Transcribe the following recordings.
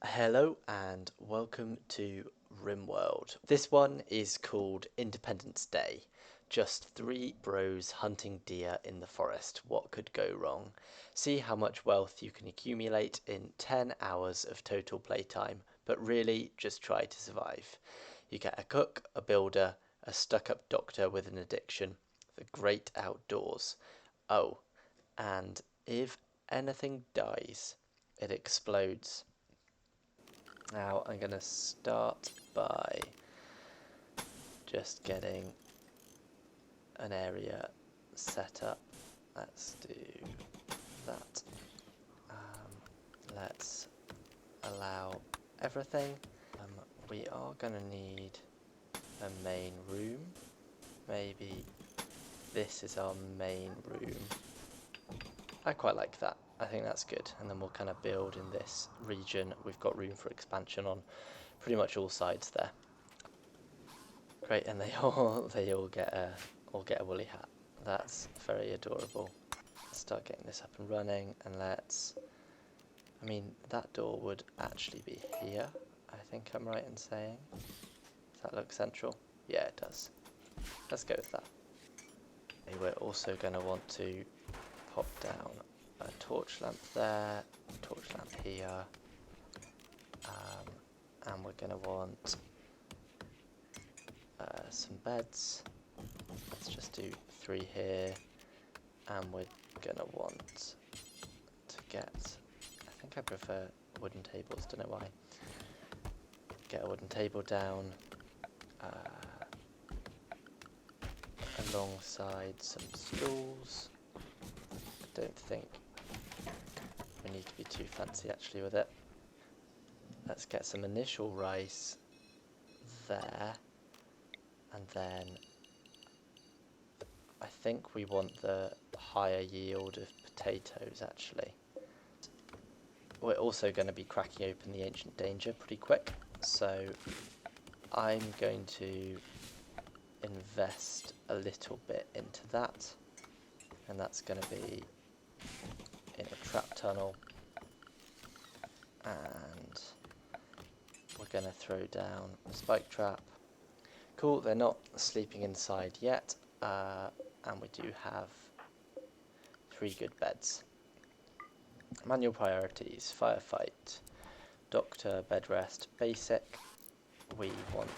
Hello and welcome to RimWorld. This one is called Independence Day. Just three bros hunting deer in the forest. What could go wrong? See how much wealth you can accumulate in 10 hours of total playtime, but really just try to survive. You get a cook, a builder, a stuck-up doctor with an addiction, the great outdoors. Oh, and if anything dies, it explodes. Now I'm going to start by just getting an area set up. Let's do that. Let's allow everything. We are going to need a main room. Maybe this is our main room. I quite like that. I think that's good, and then we'll kind of build in this region. We've got room for expansion on pretty much all sides there. Great, and they all get a woolly hat. That's very adorable. Let's start getting this up and running, and I mean, that door would actually be here. I think I'm right in saying. Does that look central? Yeah, it does. Let's go with that. We're also going to want to pop down a torch lamp there, torch lamp here, and we're going to want some beds. Let's just do 3 here, and we're going to want to get, I think I prefer wooden tables, don't know why. Get a wooden table down alongside some stools. I don't think we need to be too fancy actually with it. Let's get some initial rice there, and then I think we want the higher yield of potatoes actually. We're also going to be cracking open the Ancient Danger pretty quick, so I'm going to invest a little bit into that, and that's going to be in a trap tunnel, and we're going to throw down a spike trap. Cool, they're not sleeping inside yet, and we do have 3 good beds. Manual priorities: firefight, doctor, bed rest, basic. We want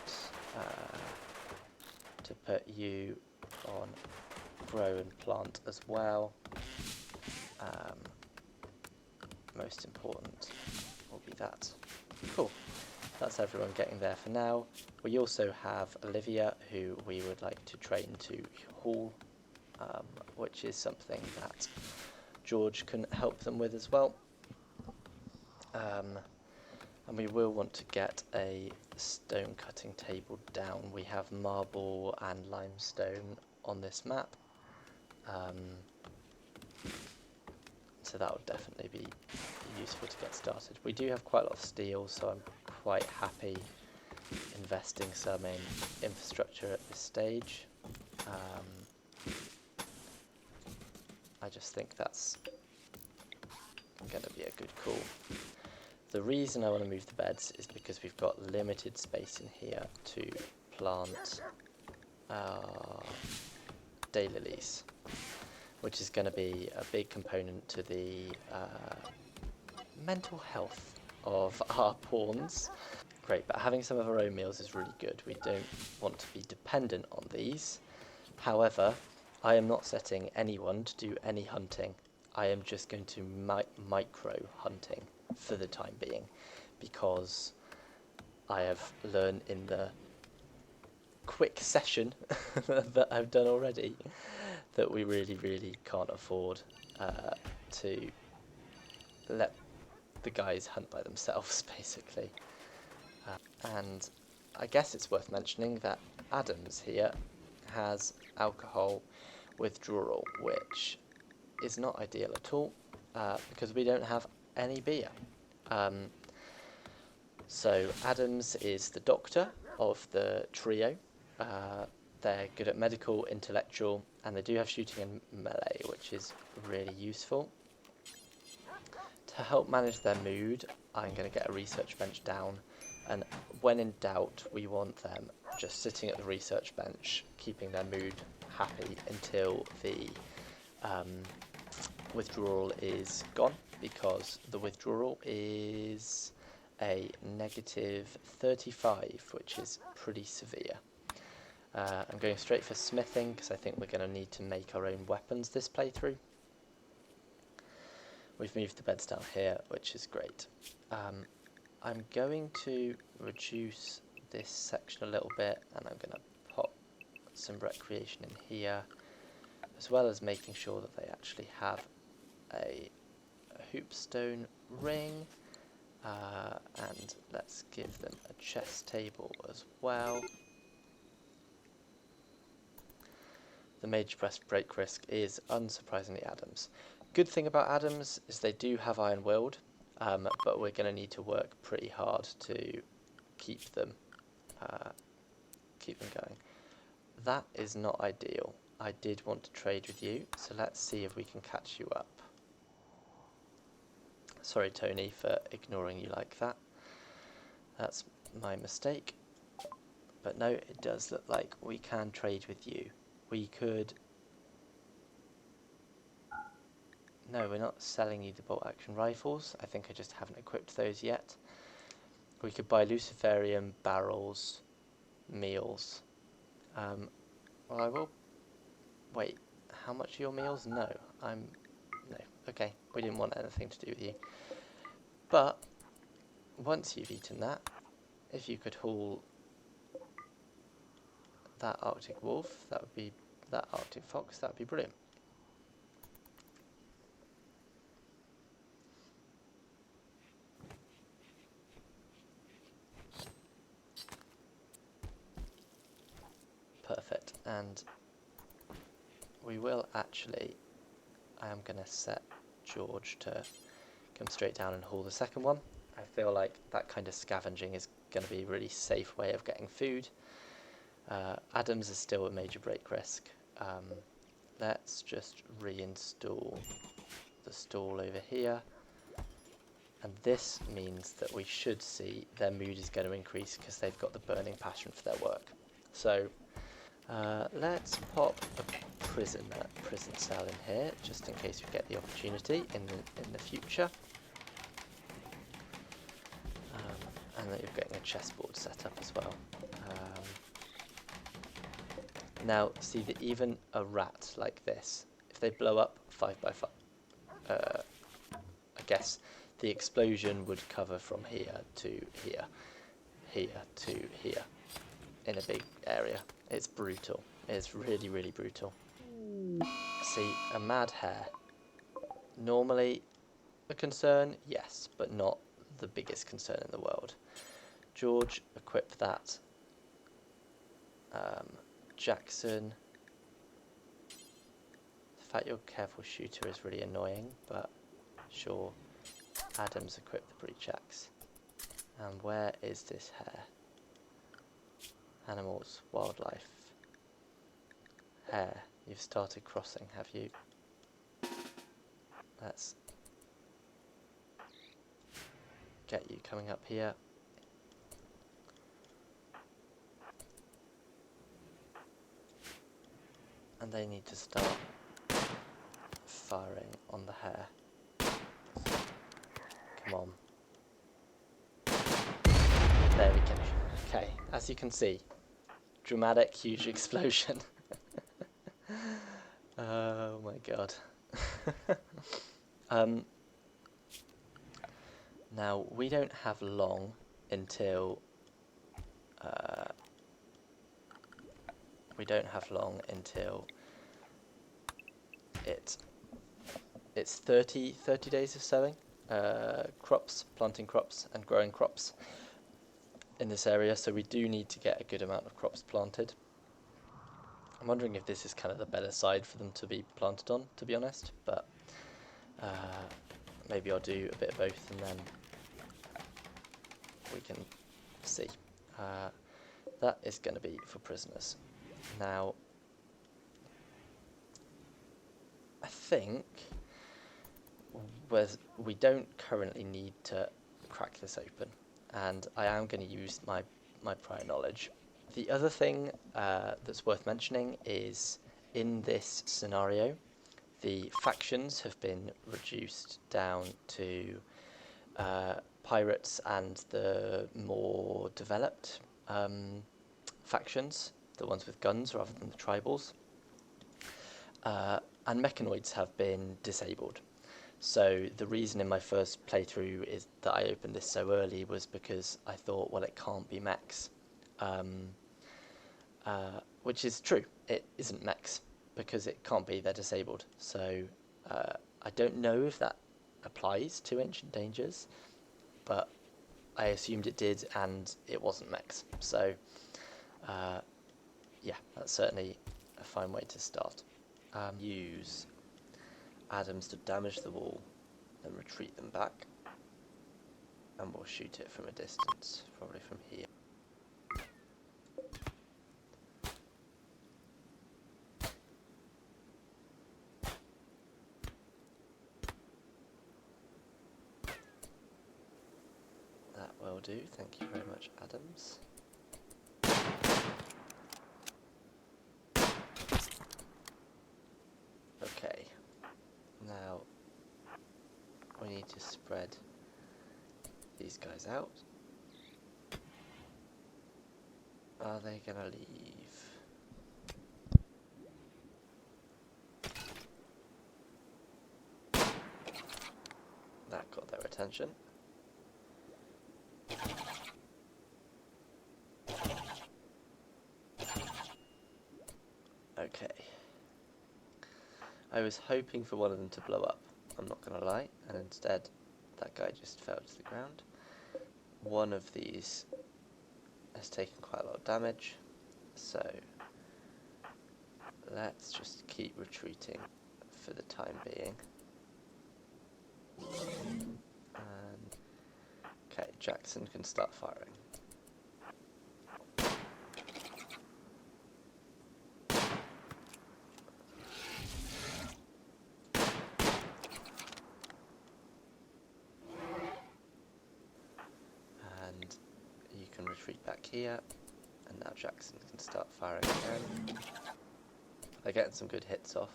to put you on grow and plant as well. Most important will be that. Cool. That's everyone getting there for now. We also have Olivia, who we would like to train to haul, which is something that George can help them with as well. And we will want to get a stone cutting table down. We have marble and limestone on this map, so that would definitely be useful to get started. We do have quite a lot of steel, so I'm quite happy investing some in infrastructure at this stage. I just think that's going to be a good call. The reason I want to move the beds is because we've got limited space in here to plant daylilies, which is going to be a big component to the mental health of our pawns. Great, but having some of our own meals is really good. We don't want to be dependent on these. However, I am not setting anyone to do any hunting. I am just going to micro hunting for the time being, because I have learned in the quick session that I've done already that we really can't afford to let the guys hunt by themselves, basically. And I guess it's worth mentioning that Adams here has alcohol withdrawal, which is not ideal at all, because we don't have any beer. So Adams is the doctor of the trio. They're good at medical, intellectual, and they do have shooting and melee, which is really useful. To help manage their mood, I'm going to get a research bench down, and when in doubt we want them just sitting at the research bench, keeping their mood happy until the withdrawal is gone, because the withdrawal is a -35, which is pretty severe. I'm going straight for smithing because I think we're going to need to make our own weapons this playthrough. We've moved the beds down here, which is great. I'm going to reduce this section a little bit, and I'm going to pop some recreation in here, as well as making sure that they actually have a hoopstone ring, and let's give them a chest table as well. The major break risk is unsurprisingly Adams. Good thing about Adams is they do have iron willed, but we're going to need to work pretty hard to keep them going. That is not ideal. I did want to trade with you, so let's see if we can catch you up. Sorry, Tony, for ignoring you like that. That's my mistake. But no, it does look like we can trade with you. We could... No, we're not selling you the bolt-action rifles. I think I just haven't equipped those yet. We could buy Luciferium, barrels, meals. Well, I will... Wait, how much are your meals? No, No, okay, we didn't want anything to do with you. But, once you've eaten that, if you could haul that Arctic wolf, that Arctic fox, that would be brilliant. Perfect, and we will actually, I am going to set George to come straight down and haul the second one. I feel like that kind of scavenging is going to be a really safe way of getting food. Adams is still a major break risk. Let's just reinstall the stall over here, and this means that we should see their mood is going to increase because they've got the burning passion for their work. So let's pop a prison cell in here, just in case we get the opportunity in the future. And that you're getting a chessboard set up as well. Now, see that even a rat like this, if they blow up 5x5, I guess the explosion would cover from here to here, here to here, in a big area. It's brutal. It's really, really brutal. See, a mad hare. Normally a concern, yes, but not the biggest concern in the world. George, equip that. Jackson. The fact you're a careful shooter is really annoying, but sure. Adams, equip the breach axe. And where is this hare? Animals, wildlife. Hare, you've started crossing, have you? Let's get you coming up here. And they need to start firing on the hare. Come on. There we go. Okay, as you can see, dramatic, huge explosion. Oh my god. Now, we don't have long until it's 30 days of sowing crops, planting crops and growing crops in this area, so we do need to get a good amount of crops planted. I'm wondering if this is kind of the better side for them to be planted on, to be honest, but maybe I'll do a bit of both and then we can see. That is going to be for prisoners. Now, I think we don't currently need to crack this open, and I am going to use my prior knowledge. The other thing that's worth mentioning is, in this scenario, the factions have been reduced down to pirates and the more developed factions, the ones with guns rather than the tribals. And mechanoids have been disabled. So the reason in my first playthrough is that I opened this so early was because I thought, well, it can't be mechs. Which is true, it isn't mechs, because it can't be, they're disabled. So I don't know if that applies to Ancient Dangers, but I assumed it did, and it wasn't mechs. So yeah, that's certainly a fine way to start. Use atoms to damage the wall, then retreat them back, and we'll shoot it from a distance, probably from here. That will do, thank you very much, Adams. Okay, now we need to spread these guys out. Are they gonna leave? That got their attention. Okay. I was hoping for one of them to blow up, I'm not gonna lie, and instead that guy just fell to the ground. One of these has taken quite a lot of damage, so let's just keep retreating for the time being. And okay, Jackson can start firing. And you can retreat back here, and now Jackson can start firing again. They're getting some good hits off.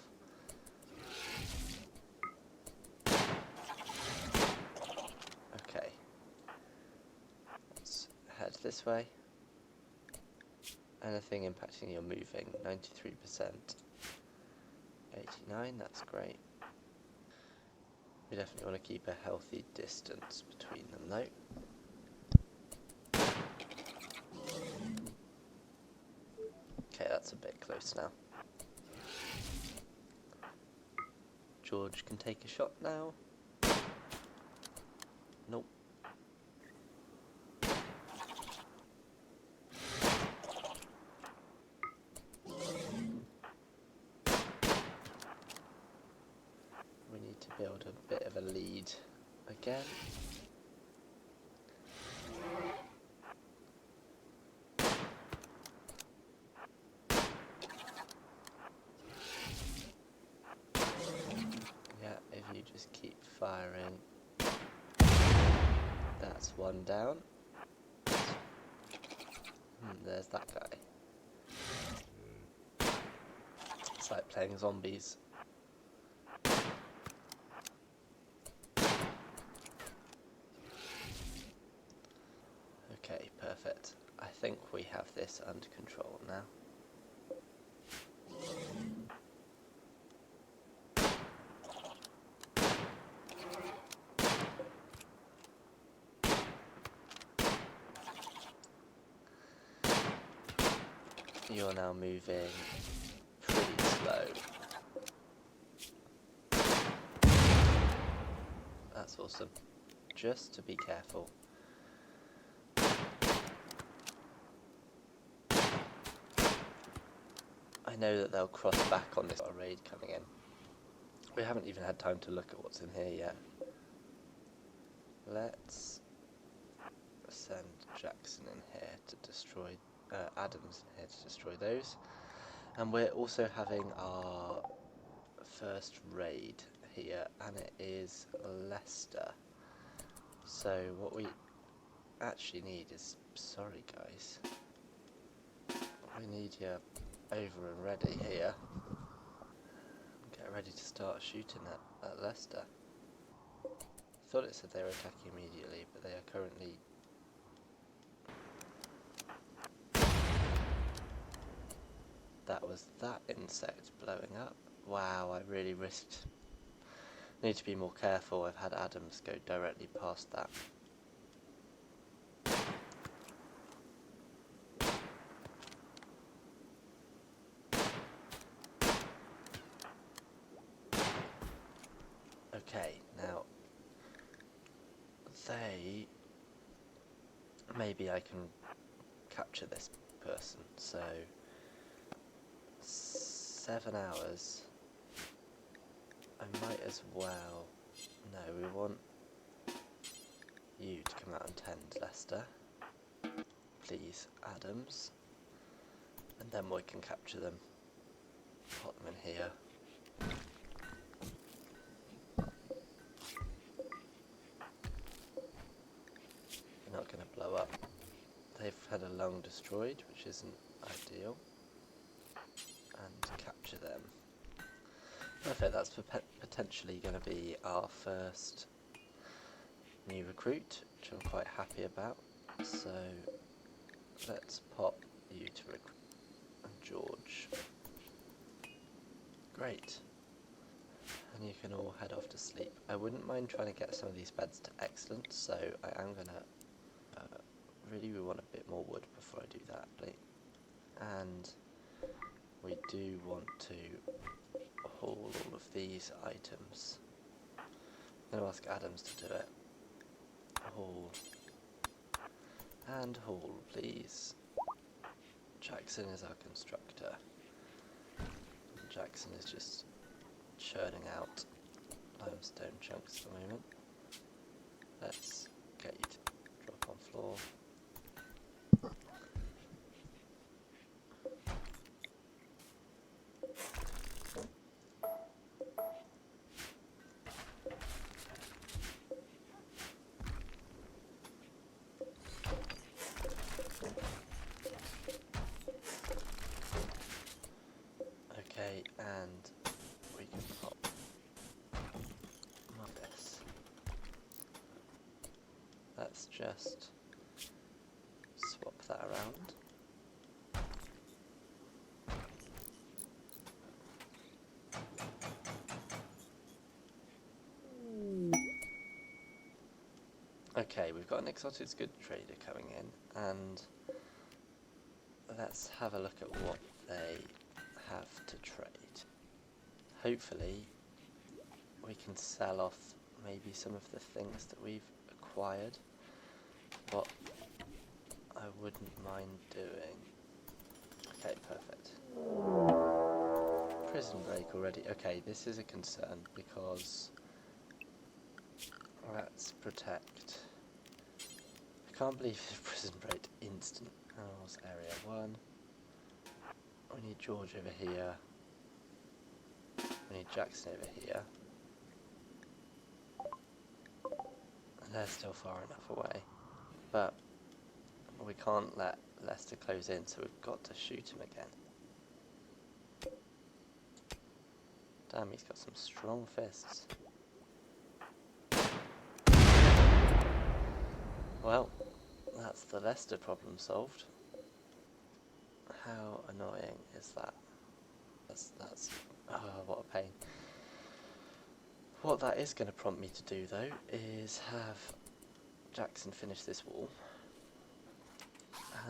Okay, let's head this way. Anything impacting your moving, 93%. 89, that's great. We definitely want to keep a healthy distance between them though. Okay, that's a bit close now. George can take a shot now. Nope. We need to build a bit of a lead again. You just keep firing. That's one down. There's that guy. It's like playing zombies. Okay, perfect. I think we have this under control now. You're now moving pretty slow. That's awesome. Just to be careful. I know that they'll cross back on this raid coming in. We haven't even had time to look at what's in here yet. Let's send Jackson in here to destroy Adams in here to destroy those, and we're also having our first raid here, and it is Leicester. So what we actually need is, sorry guys, we need you over and ready here. Get ready to start shooting at Leicester. I thought it said they were attacking immediately, but they are currently... That was that insect blowing up. Wow, I really risked. Need to be more careful. I've had Adams go directly past that. Okay, now maybe I can capture this person. So 7 hours. I might as well. No, we want you to come out and tend Leicester. Please, Adams. And then we can capture them. Put them in here. They're not going to blow up. They've had a lung destroyed, which isn't ideal. And capture them. Perfect, that's potentially going to be our first new recruit, which I'm quite happy about. So let's pop you to recruit. And George. Great. And you can all head off to sleep. I wouldn't mind trying to get some of these beds to excellent, so I am going to really want a bit more wood before I do that, please. And we do want to haul all of these items. I'm going to ask Adams to do it. Haul. And haul, please. Jackson is our constructor. Jackson is just churning out limestone chunks at the moment. Let's get you to drop on floor. Okay, and we can pop this. Let's just swap that around. Okay, we've got an exotic goods trader coming in, and let's have a look at what they have to trade. Hopefully we can sell off maybe some of the things that we've acquired. What I wouldn't mind doing. Okay, perfect. Prison break already. Okay, this is a concern because let's protect. I can't believe the prison break instant. Animals area 1. We need George over here. We need Jackson over here. And they're still far enough away. But we can't let Leicester close in, so we've got to shoot him again. Damn, he's got some strong fists. Well, that's the Leicester problem solved. How annoying is that? That's oh, what a pain. What that is going to prompt me to do, though, is have Jackson finish this wall.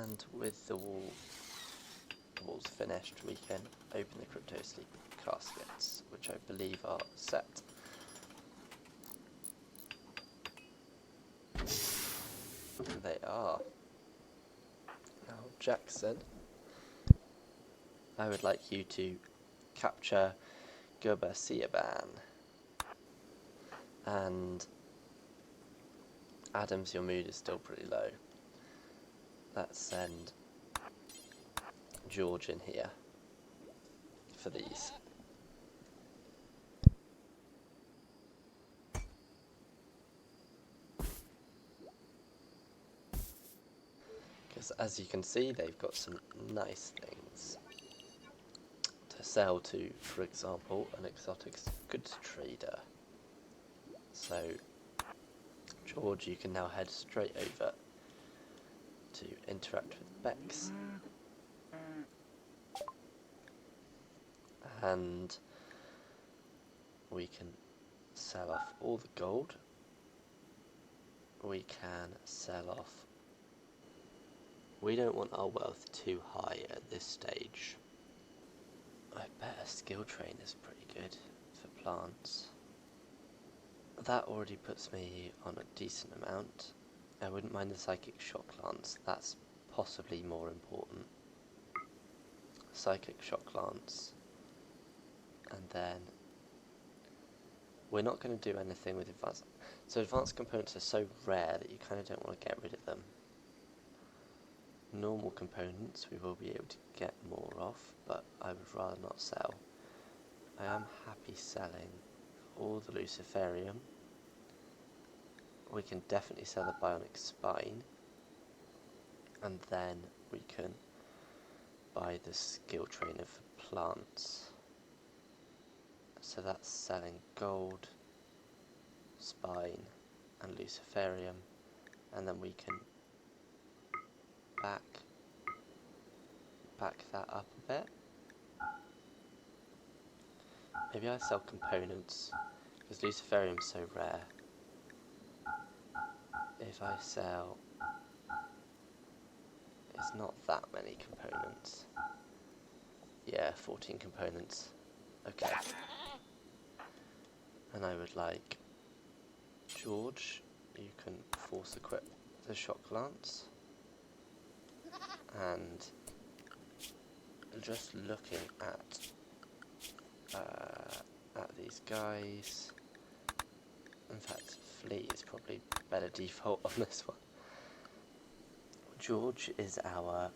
And with the walls finished, we can open the crypto sleep caskets, which I believe are set. They are. Now, Jackson, I would like you to capture Siaban. And Adams, your mood is still pretty low. Let's send George in here for these. as you can see, they've got some nice things to sell to, for example, an exotic goods trader. So, George, you can now head straight over to interact with Bex. And we can sell off all the gold. We can sell off... We don't want our wealth too high at this stage. I bet a skill train is pretty good for plants. That already puts me on a decent amount. I wouldn't mind the psychic shock lance, that's possibly more important. Psychic shock lance. And then we're not going to do anything with advanced. So advanced components are so rare that you kind of don't want to get rid of them. Normal components we will be able to get more of, but I would rather not sell. I am happy selling all the Luciferium. We can definitely sell the Bionic Spine, and then we can buy the skill trainer for plants. So that's selling gold, spine and Luciferium, and then we can back that up a bit. Maybe I sell components, because Luciferium's so rare. If I sell... it's not that many components. Yeah, 14 components. Okay. And I would like... George, you can force equip the shock lance. And just looking at these guys, in fact Flea is probably better default on this one. George is our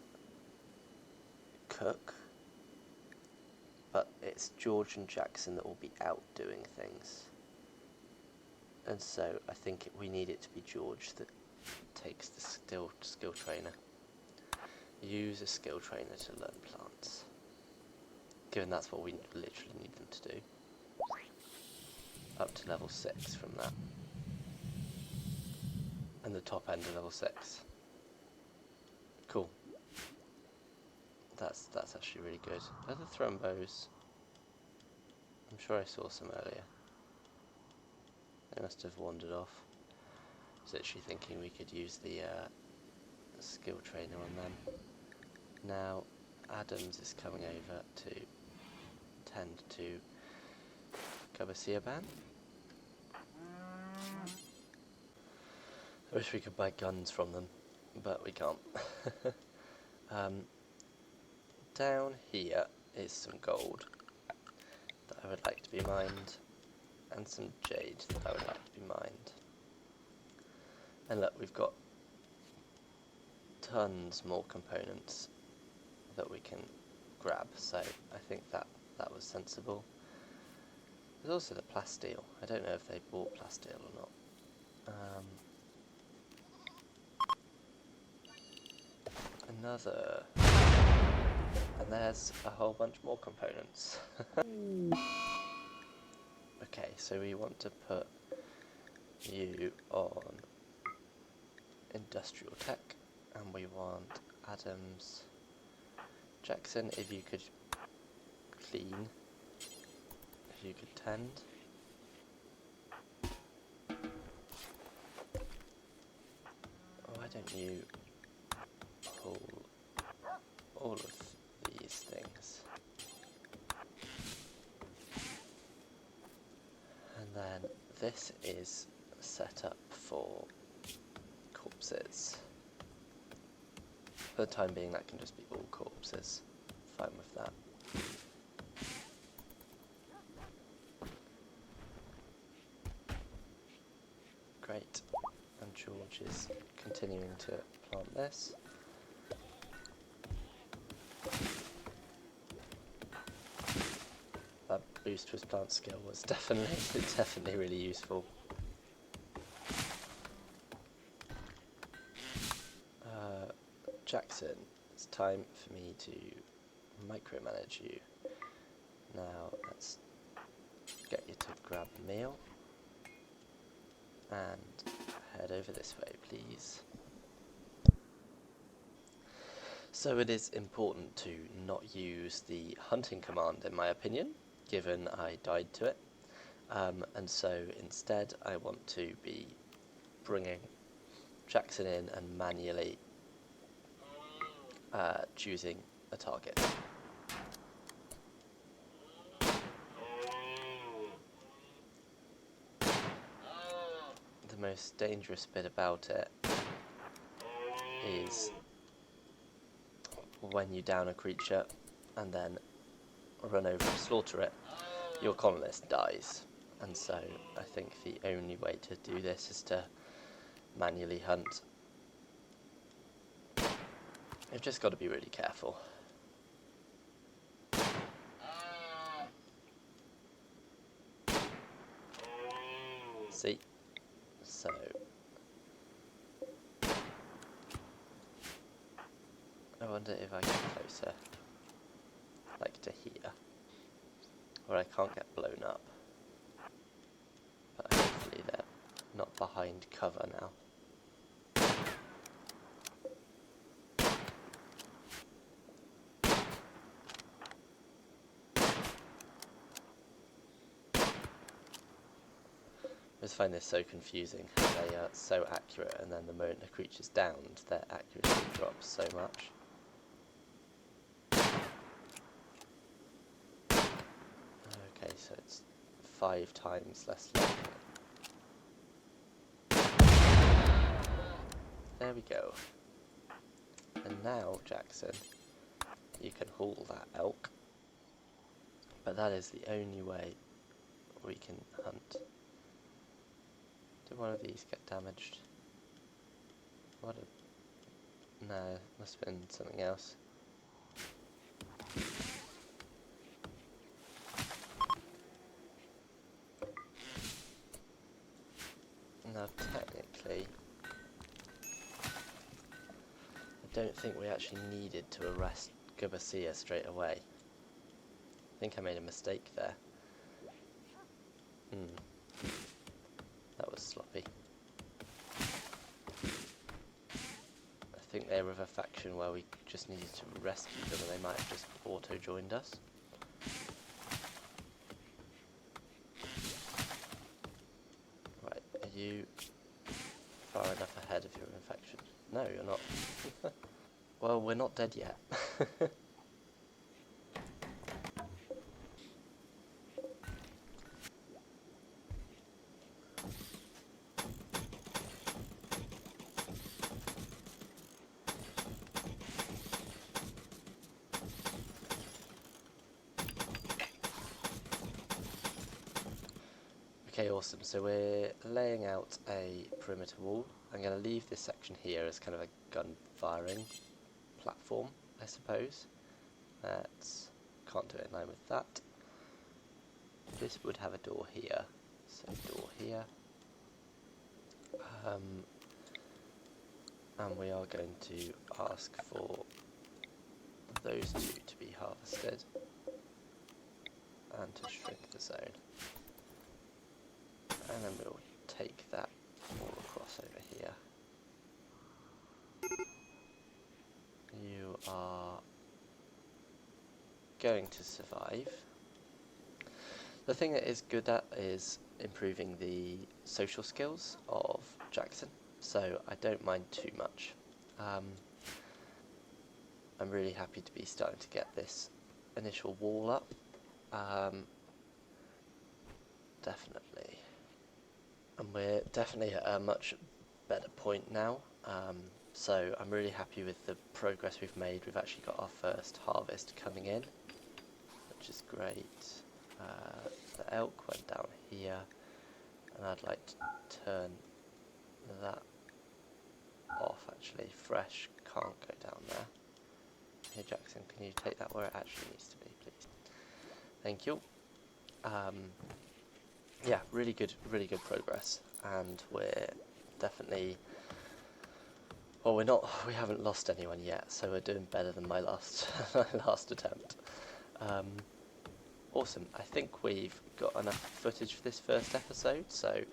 cook, but it's George and Jackson that will be out doing things, and so I think we need it to be George that takes the skill trainer. Use a skill trainer to learn plants, given that's what we literally need them to do. Up to level 6 from that, and the top end of level 6. Cool. That's actually really good. Other thrombos, I'm sure I saw some earlier. They must have wandered off. I was literally thinking we could use the skill trainer on them. Now Adams is coming over to tend to Kabasiaban. I wish we could buy guns from them, but we can't. Down here is some gold that I would like to be mined, and some jade that I would like to be mined. And look, we've got tons more components that we can grab, so I think that was sensible. There's also the plasteel. I don't know if they bought plasteel or not. Another, and there's a whole bunch more components. Okay, so we want to put you on industrial tech, and we want Adams. Jackson, if you could clean, if you could tend. Why don't you pull all of these things? And then this is set up for corpses. For the time being, that can just be all corpses. Fine with that. Great. And George is continuing to plant this. That boost to his plant skill was definitely really useful. Jackson, it's time for me to micromanage you. Now let's get you to grab a meal and head over this way, please. So it is important to not use the hunting command, in my opinion, given I died to it. And so instead I want to be bringing Jackson in and manually choosing a target. The most dangerous bit about it is when you down a creature and then run over and slaughter it, your colonist dies. And so I think the only way to do this is to manually hunt. You've just got to be really careful. See? So I wonder if I get closer, like to here, where I can't get blown up. But hopefully they're not behind cover now. I just find this so confusing, how they are so accurate and then the moment the creature's downed, their accuracy drops so much. Okay, so it's 5 times less likely. There we go. And now, Jackson, you can haul that elk. But that is the only way we can hunt. Did one of these get damaged? What a... No, must have been something else. Now technically, I don't think we actually needed to arrest Gubasia straight away. I think I made a mistake there. That was sloppy. I think they were of a faction where we just needed to rescue them and they might have just auto-joined us. Right, are you far enough ahead of your infection? No, you're not. Well, we're not dead yet. Okay, awesome. So we're laying out a perimeter wall. I'm going to leave this section here as kind of a gun firing platform, I suppose. Can't do it in line with that. This would have a door here, so door here. And we are going to ask for those two to be harvested and to shrink the zone. And then we'll take that all across over here. You are going to survive. The thing that is good at is improving the social skills of Jackson, so I don't mind too much. I'm really happy to be starting to get this initial wall up. Definitely. And we're definitely at a much better point now, so I'm really happy with the progress we've made. We've actually got our first harvest coming in, which is great. The elk went down here, and I'd like to turn that off actually. Fresh can't go down there. Hey Jackson, can you take that where it actually needs to be, please? Thank you. Yeah, really good progress, and we're definitely Well, we haven't lost anyone yet, so we're doing better than my last last attempt. Awesome. I think we've got enough footage for this first episode, so I'm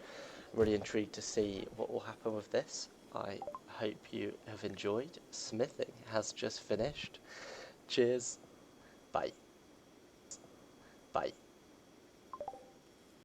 really intrigued to see what will happen with this. I hope you have enjoyed. Smithing has just finished. Cheers. Bye. Bye.